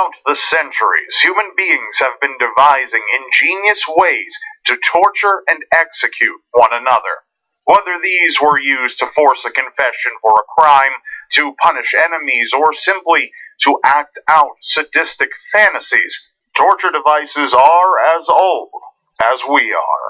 Throughout the centuries, human beings have been devising ingenious ways to torture and execute one another. Whether these were used to force a confession for a crime, to punish enemies, or simply to act out sadistic fantasies, torture devices are as old as we are.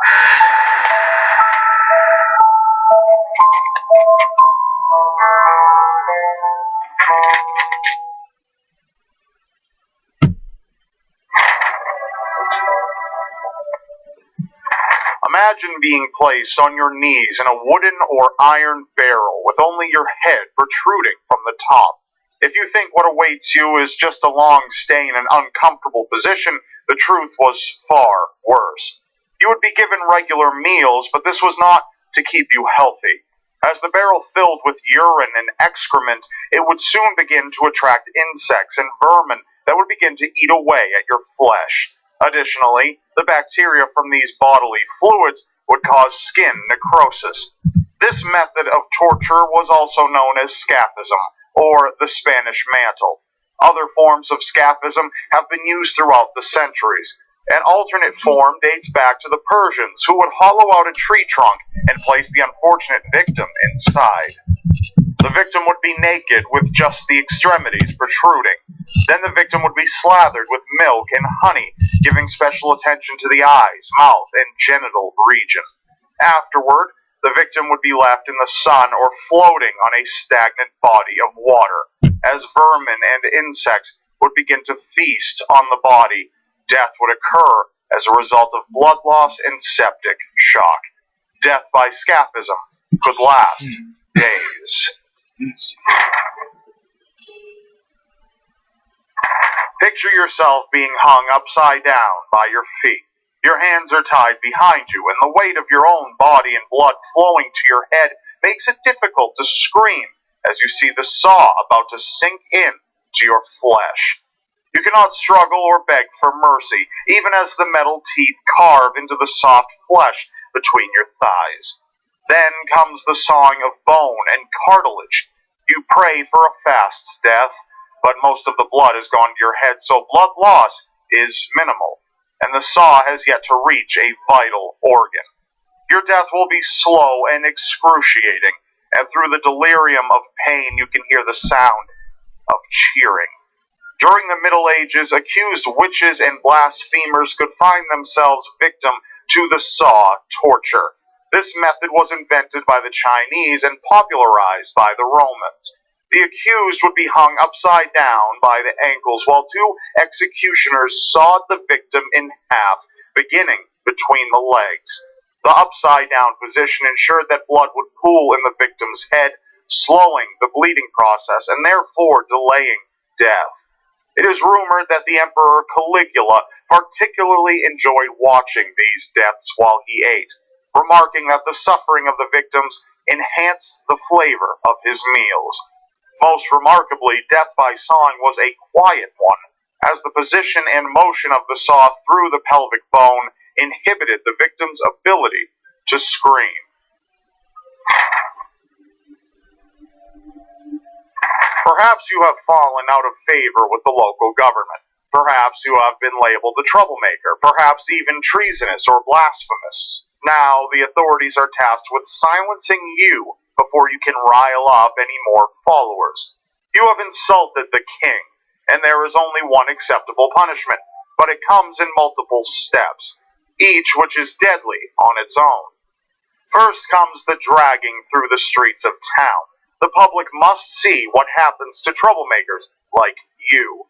Imagine being placed on your knees in a wooden or iron barrel with only your head protruding from the top. If you think what awaits you is just a long stay in an uncomfortable position, the truth was far worse. You would be given regular meals, but this was not to keep you healthy. As the barrel filled with urine and excrement, it would soon begin to attract insects and vermin that would begin to eat away at your flesh. Additionally, the bacteria from these bodily fluids would cause skin necrosis. This method of torture was also known as scaphism, or the Spanish mantle. Other forms of scaphism have been used throughout the centuries. An alternate form dates back to the Persians, who would hollow out a tree trunk and place the unfortunate victim inside. The victim would be naked with just the extremities protruding. Then the victim would be slathered with milk and honey, giving special attention to the eyes, mouth, and genital region. Afterward, the victim would be left in the sun or floating on a stagnant body of water. As vermin and insects would begin to feast on the body, death would occur as a result of blood loss and septic shock. Death by scaphism could last days. Picture yourself being hung upside down by your feet. Your hands are tied behind you, and the weight of your own body and blood flowing to your head makes it difficult to scream as you see the saw about to sink in to your flesh. You cannot struggle or beg for mercy, even as the metal teeth carve into the soft flesh between your thighs. Then comes the sawing of bone and cartilage. You pray for a fast death, but most of the blood has gone to your head, so blood loss is minimal, and the saw has yet to reach a vital organ. Your death will be slow and excruciating, and through the delirium of pain you can hear the sound of cheering. During the Middle Ages, accused witches and blasphemers could find themselves victim to the saw torture. This method was invented by the Chinese and popularized by the Romans. The accused would be hung upside down by the ankles while two executioners sawed the victim in half, beginning between the legs. The upside-down position ensured that blood would pool in the victim's head, slowing the bleeding process and therefore delaying death. It is rumored that the Emperor Caligula particularly enjoyed watching these deaths while he ate, remarking that the suffering of the victims enhanced the flavor of his meals. Most remarkably, death by sawing was a quiet one, as the position and motion of the saw through the pelvic bone inhibited the victim's ability to scream. Perhaps you have fallen out of favor with the local government. Perhaps you have been labeled a troublemaker, perhaps even treasonous or blasphemous. Now the authorities are tasked with silencing you before you can rile up any more followers. You have insulted the king, and there is only one acceptable punishment, but it comes in multiple steps, each which is deadly on its own. First comes the dragging through the streets of town. The public must see what happens to troublemakers like you.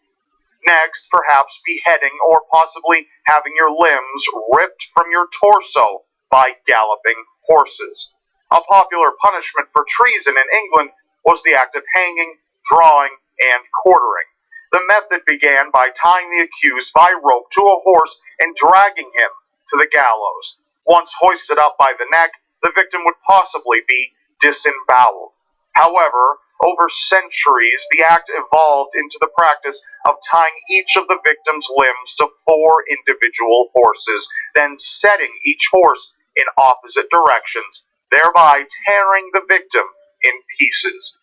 Next, perhaps beheading or possibly having your limbs ripped from your torso by galloping horses. A popular punishment for treason in England was the act of hanging, drawing, and quartering. The method began by tying the accused by rope to a horse and dragging him to the gallows. Once hoisted up by the neck, the victim would possibly be disemboweled. However, over centuries, the act evolved into the practice of tying each of the victim's limbs to 4 individual horses, then setting each horse in opposite directions, thereby tearing the victim in pieces.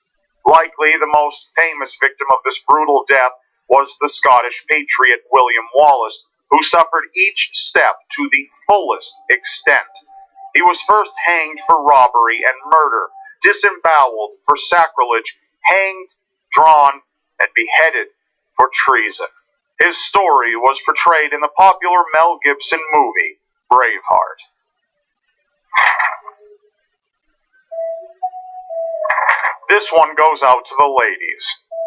Likely the most famous victim of this brutal death was the Scottish patriot William Wallace, who suffered each step to the fullest extent. He was first hanged for robbery and murder, disemboweled for sacrilege, hanged, drawn, and beheaded for treason. His story was portrayed in the popular Mel Gibson movie, Braveheart. This one goes out to the ladies.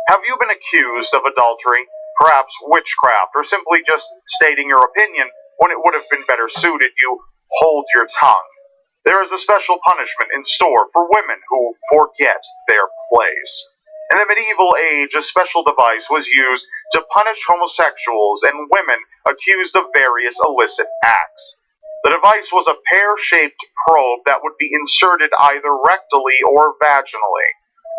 Have you been accused of adultery, perhaps witchcraft, or simply just stating your opinion when it would have been better suited you hold your tongue? There is a special punishment in store for women who forget their place. In the medieval age, a special device was used to punish homosexuals and women accused of various illicit acts. The device was a pear-shaped probe that would be inserted either rectally or vaginally.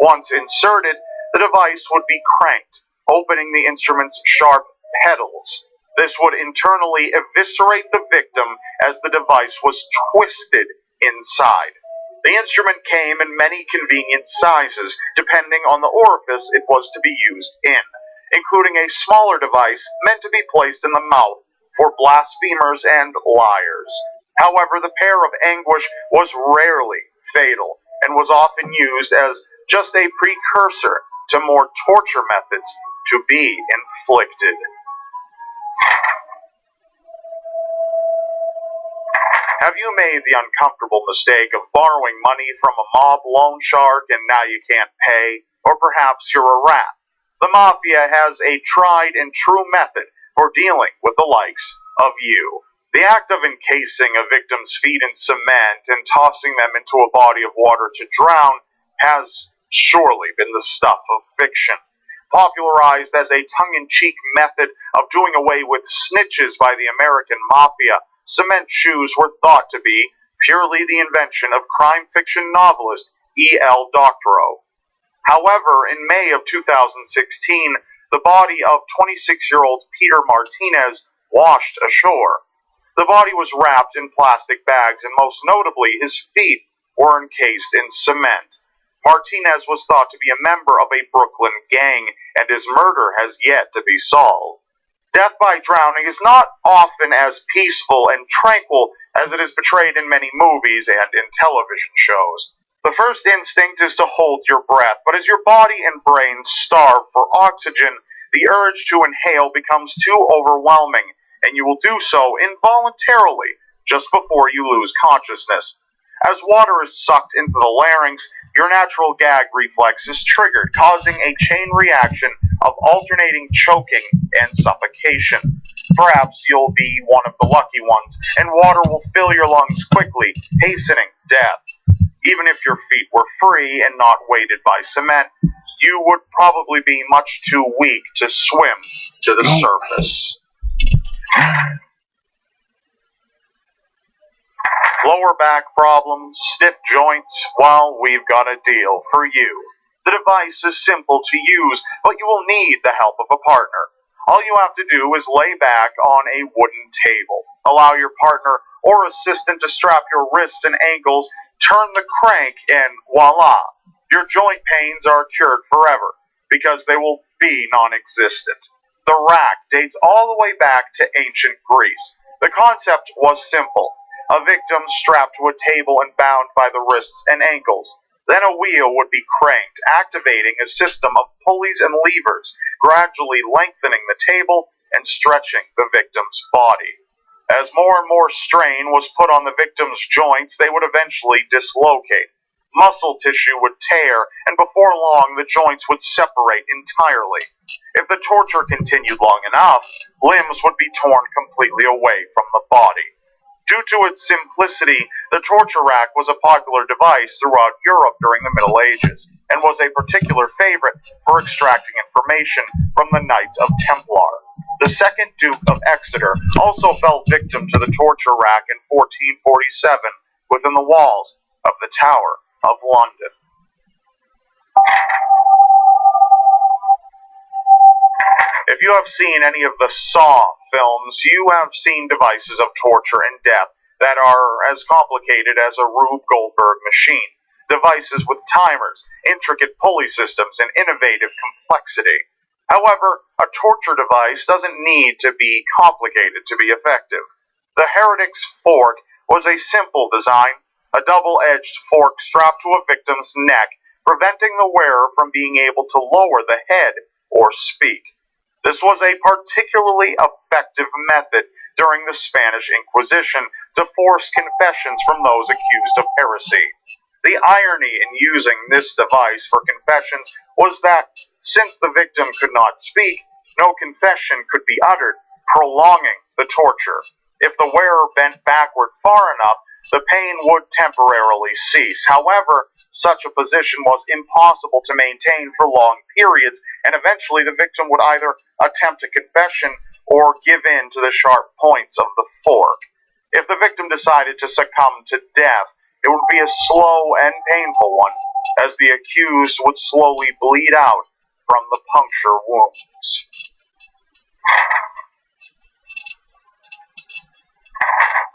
Once inserted, the device would be cranked, opening the instrument's sharp pedals. This would internally eviscerate the victim as the device was twisted inside. The instrument came in many convenient sizes, depending on the orifice it was to be used in, including a smaller device meant to be placed in the mouth for blasphemers and liars. However, the pear of anguish was rarely fatal, and was often used as just a precursor to more torture methods to be inflicted. Have you made the uncomfortable mistake of borrowing money from a mob loan shark and now you can't pay? Or perhaps you're a rat? The mafia has a tried and true method for dealing with the likes of you. The act of encasing a victim's feet in cement and tossing them into a body of water to drown has surely been the stuff of fiction. Popularized as a tongue-in-cheek method of doing away with snitches by the American mafia, cement shoes were thought to be purely the invention of crime fiction novelist E.L. Doctorow. However, in May of 2016, the body of 26-year-old Peter Martinez washed ashore. The body was wrapped in plastic bags, and most notably, his feet were encased in cement. Martinez was thought to be a member of a Brooklyn gang, and his murder has yet to be solved. Death by drowning is not often as peaceful and tranquil as it is portrayed in many movies and in television shows. The first instinct is to hold your breath, but as your body and brain starve for oxygen, the urge to inhale becomes too overwhelming, and you will do so involuntarily just before you lose consciousness. As water is sucked into the larynx, your natural gag reflex is triggered, causing a chain reaction of alternating choking and suffocation. Perhaps you'll be one of the lucky ones, and water will fill your lungs quickly, hastening death. Even if your feet were free and not weighted by cement, you would probably be much too weak to swim to the surface. Lower back problems, stiff joints, well, we've got a deal for you. The device is simple to use, but you will need the help of a partner. All you have to do is lay back on a wooden table. Allow your partner or assistant to strap your wrists and ankles, turn the crank, and voila! Your joint pains are cured forever, because they will be non-existent. The rack dates all the way back to ancient Greece. The concept was simple. A victim strapped to a table and bound by the wrists and ankles. Then a wheel would be cranked, activating a system of pulleys and levers, gradually lengthening the table and stretching the victim's body. As more and more strain was put on the victim's joints, they would eventually dislocate. Muscle tissue would tear, and before long the joints would separate entirely. If the torture continued long enough, limbs would be torn completely away from the body. Due to its simplicity, the torture rack was a popular device throughout Europe during the Middle Ages, and was a particular favorite for extracting information from the Knights of Templar. The second Duke of Exeter also fell victim to the torture rack in 1447 within the walls of the Tower of London. If you have seen any of the Saw films, you have seen devices of torture and death that are as complicated as a Rube Goldberg machine. Devices with timers, intricate pulley systems, and innovative complexity. However, a torture device doesn't need to be complicated to be effective. The heretic's fork was a simple design, a double-edged fork strapped to a victim's neck, preventing the wearer from being able to lower the head or speak. This was a particularly effective method during the Spanish Inquisition to force confessions from those accused of heresy. The irony in using this device for confessions was that, since the victim could not speak, no confession could be uttered, prolonging the torture. If the wearer bent backward far enough, the pain would temporarily cease. However, such a position was impossible to maintain for long periods, and eventually the victim would either attempt a confession or give in to the sharp points of the fork. If the victim decided to succumb to death, it would be a slow and painful one, as the accused would slowly bleed out from the puncture wounds.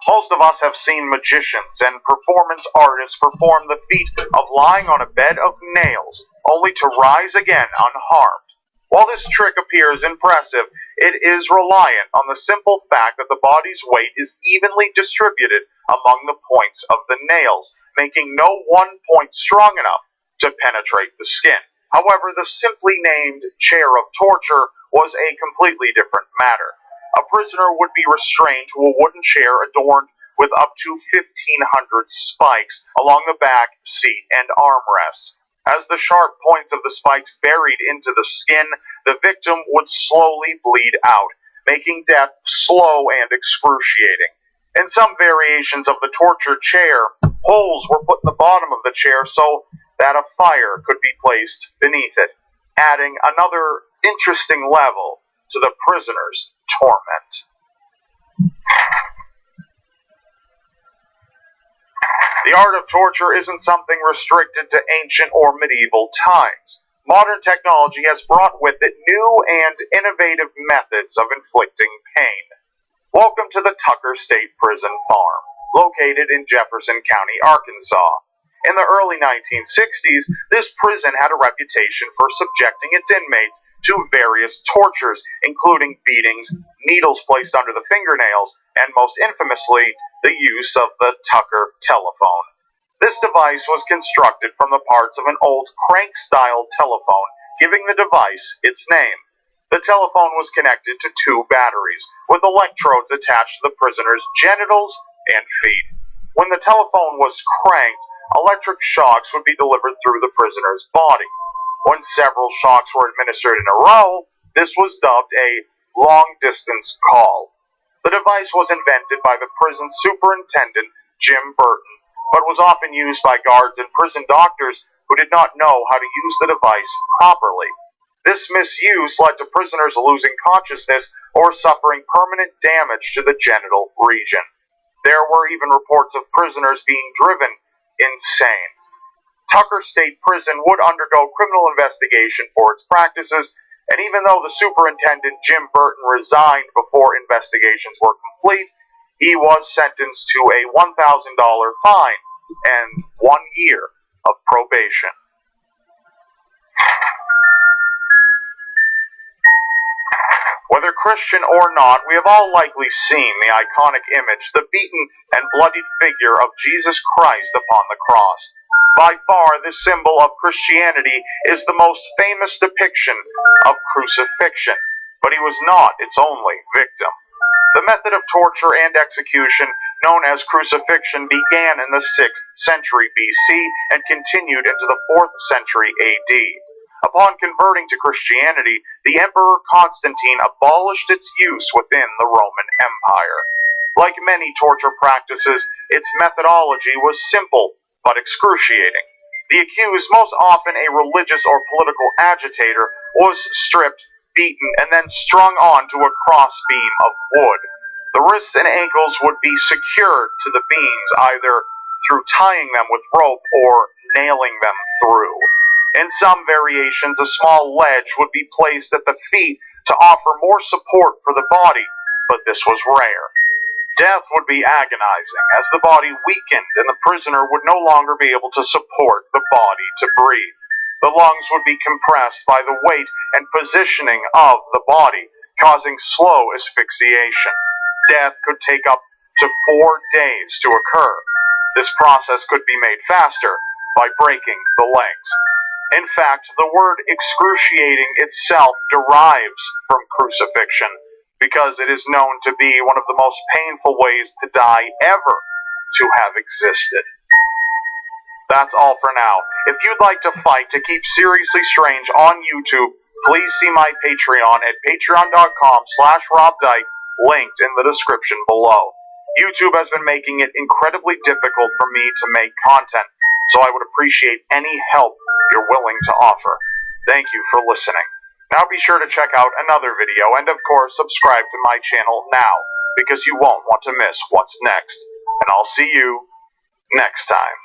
Most of us have seen magicians and performance artists perform the feat of lying on a bed of nails, only to rise again unharmed. While this trick appears impressive, it is reliant on the simple fact that the body's weight is evenly distributed among the points of the nails, making no one point strong enough to penetrate the skin. However, the simply named chair of torture was a completely different matter. A prisoner would be restrained to a wooden chair adorned with up to 1,500 spikes along the back, seat, and armrests. As the sharp points of the spikes buried into the skin, the victim would slowly bleed out, making death slow and excruciating. In some variations of the torture chair, holes were put in the bottom of the chair so that a fire could be placed beneath it, adding another interesting level to the prisoner's torment. The art of torture isn't something restricted to ancient or medieval times. Modern technology has brought with it new and innovative methods of inflicting pain. Welcome to the Tucker State Prison Farm, located in Jefferson County, Arkansas. In the early 1960s, this prison had a reputation for subjecting its inmates to various tortures, including beatings, needles placed under the fingernails, and most infamously, the use of the Tucker telephone. This device was constructed from the parts of an old crank-style telephone, giving the device its name. The telephone was connected to two batteries, with electrodes attached to the prisoner's genitals and feet. When the telephone was cranked, electric shocks would be delivered through the prisoner's body. When several shocks were administered in a row, this was dubbed a long-distance call. The device was invented by the prison superintendent, Jim Burton, but was often used by guards and prison doctors who did not know how to use the device properly. This misuse led to prisoners losing consciousness or suffering permanent damage to the genital region. There were even reports of prisoners being driven insane. Tucker State Prison would undergo criminal investigation for its practices, and even though the superintendent, Jim Burton, resigned before investigations were complete, he was sentenced to a $1,000 fine and 1 year of probation. Whether Christian or not, we have all likely seen the iconic image, the beaten and bloodied figure of Jesus Christ upon the cross. By far, this symbol of Christianity is the most famous depiction of crucifixion, but he was not its only victim. The method of torture and execution, known as crucifixion, began in the 6th century BC and continued into the 4th century AD. Upon converting to Christianity, the Emperor Constantine abolished its use within the Roman Empire. Like many torture practices, its methodology was simple but excruciating. The accused, most often a religious or political agitator, was stripped, beaten, and then strung onto a crossbeam of wood. The wrists and ankles would be secured to the beams either through tying them with rope or nailing them through. In some variations, a small ledge would be placed at the feet to offer more support for the body, but this was rare. Death would be agonizing, as the body weakened and the prisoner would no longer be able to support the body to breathe. The lungs would be compressed by the weight and positioning of the body, causing slow asphyxiation. Death could take up to 4 days to occur. This process could be made faster by breaking the legs. In fact, the word excruciating itself derives from crucifixion, because it is known to be one of the most painful ways to die ever to have existed. That's all for now. If you'd like to fight to keep Seriously Strange on YouTube, please see my Patreon at patreon.com/RobDyke, linked in the description below. YouTube has been making it incredibly difficult for me to make content, so I would appreciate any help you're willing to offer. Thank you for listening. Now be sure to check out another video, and of course subscribe to my channel now, because you won't want to miss what's next. And I'll see you next time.